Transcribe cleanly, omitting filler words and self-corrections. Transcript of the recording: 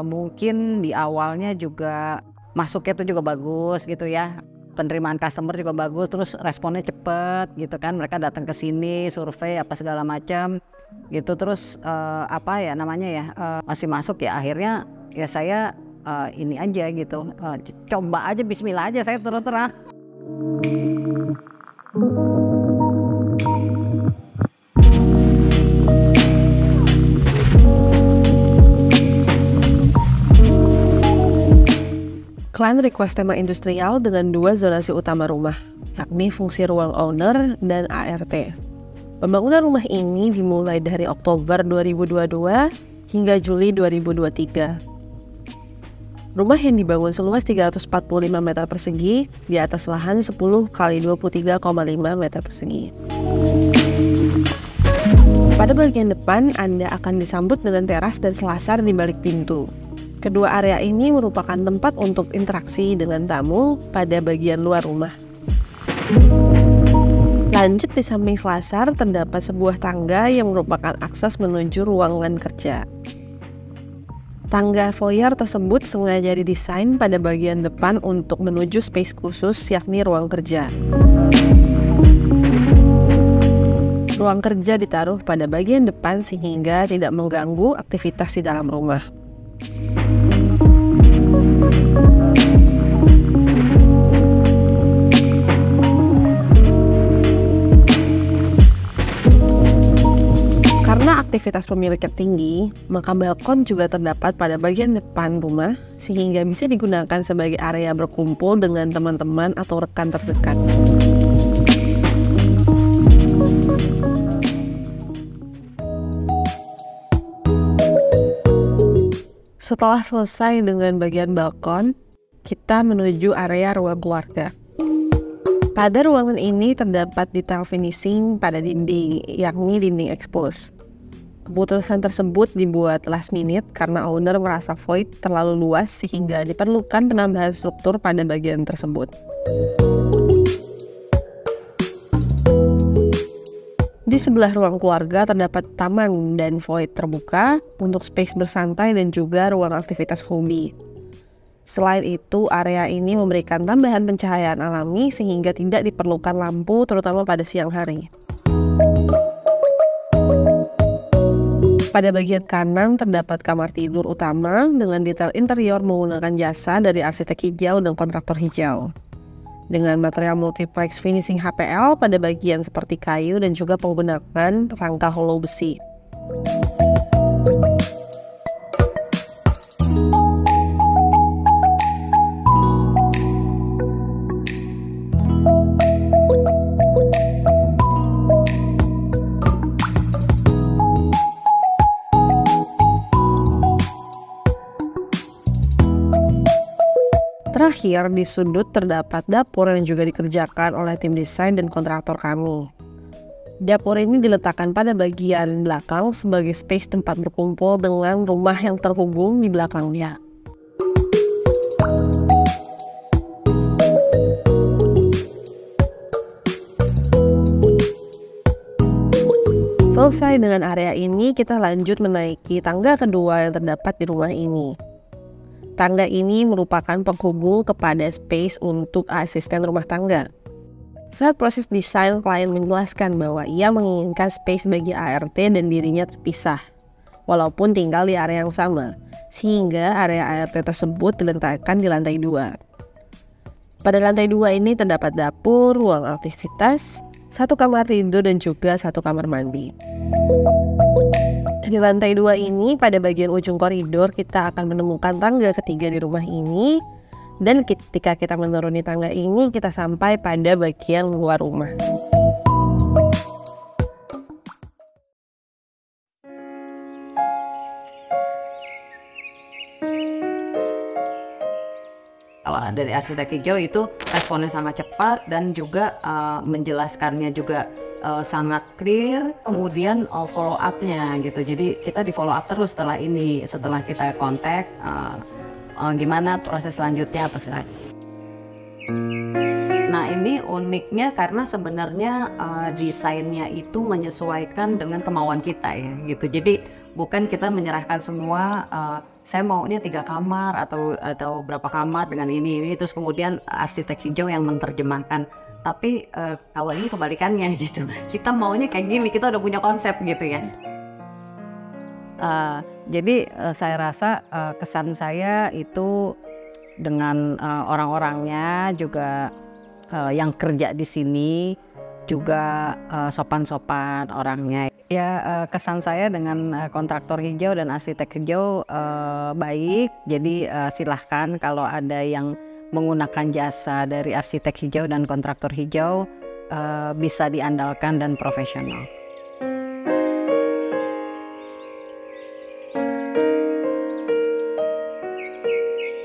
Mungkin di awalnya juga masuknya tuh juga bagus gitu ya. Penerimaan customer juga bagus, terus responnya cepet gitu kan. Mereka datang ke sini, survei apa segala macam gitu. Terus apa ya namanya ya, masih masuk ya. Akhirnya ya saya ini aja gitu, coba aja, bismillah aja saya terus terang. Client request tema industrial dengan 2 zonasi utama rumah, yakni fungsi ruang owner dan ART. Pembangunan rumah ini dimulai dari Oktober 2022 hingga Juli 2023. Rumah yang dibangun seluas 345 meter persegi di atas lahan 10 x 23,5 meter persegi. Pada bagian depan, Anda akan disambut dengan teras dan selasar di balik pintu. Kedua area ini merupakan tempat untuk interaksi dengan tamu pada bagian luar rumah. Lanjut, di samping selasar terdapat sebuah tangga yang merupakan akses menuju ruangan kerja. Tangga foyer tersebut sengaja didesain pada bagian depan untuk menuju space khusus, yakni ruang kerja. Ruang kerja ditaruh pada bagian depan sehingga tidak mengganggu aktivitas di dalam rumah. Karena aktivitas pemiliknya tinggi, maka balkon juga terdapat pada bagian depan rumah sehingga bisa digunakan sebagai area berkumpul dengan teman-teman atau rekan terdekat. Setelah selesai dengan bagian balkon, kita menuju area ruang keluarga. Pada ruangan ini terdapat detail finishing pada dinding, yakni dinding expose. Keputusan tersebut dibuat last minute karena owner merasa void terlalu luas sehingga diperlukan penambahan struktur pada bagian tersebut. Di sebelah ruang keluarga terdapat taman dan void terbuka untuk space bersantai dan juga ruang aktivitas hobi. Selain itu, area ini memberikan tambahan pencahayaan alami sehingga tidak diperlukan lampu terutama pada siang hari. Pada bagian kanan terdapat kamar tidur utama dengan detail interior menggunakan jasa dari arsitek hijau dan kontraktor hijau. Dengan material multiplex finishing HPL pada bagian seperti kayu dan juga penggunaan rangka hollow besi. Terakhir, di sudut terdapat dapur yang juga dikerjakan oleh tim desain dan kontraktor kami. Dapur ini diletakkan pada bagian belakang sebagai space tempat berkumpul dengan rumah yang terhubung di belakangnya. Selesai dengan area ini, kita lanjut menaiki tangga kedua yang terdapat di rumah ini. Tangga ini merupakan penghubung kepada space untuk asisten rumah tangga. Saat proses desain, klien menjelaskan bahwa ia menginginkan space bagi ART dan dirinya terpisah, walaupun tinggal di area yang sama, sehingga area ART tersebut diletakkan di lantai 2. Pada lantai 2 ini terdapat dapur, ruang aktivitas, 1 kamar tidur dan juga 1 kamar mandi. Di lantai 2 ini, pada bagian ujung koridor, kita akan menemukan tangga ketiga di rumah ini. Dan ketika kita menuruni tangga ini, kita sampai pada bagian luar rumah. Kalau dari arsitek hijau itu responnya sangat cepat dan juga menjelaskannya juga sangat clear, kemudian follow up-nya gitu. Jadi kita di follow up terus setelah ini, setelah kita kontak gimana proses selanjutnya apa sih. Nah, ini uniknya karena sebenarnya desainnya itu menyesuaikan dengan kemauan kita ya gitu. Jadi bukan kita menyerahkan semua saya maunya 3 kamar atau berapa kamar dengan ini, terus kemudian arsitek hijau yang menerjemahkan. Tapi kalau ini kebalikannya gitu, kita maunya kayak gini, kita udah punya konsep gitu ya. Jadi saya rasa kesan saya itu dengan orang-orangnya juga yang kerja di sini juga sopan-sopan orangnya. Ya kesan saya dengan kontraktor hijau dan arsitek hijau baik. Jadi silahkan kalau ada yang menggunakan jasa dari arsitek hijau dan kontraktor hijau bisa diandalkan dan profesional.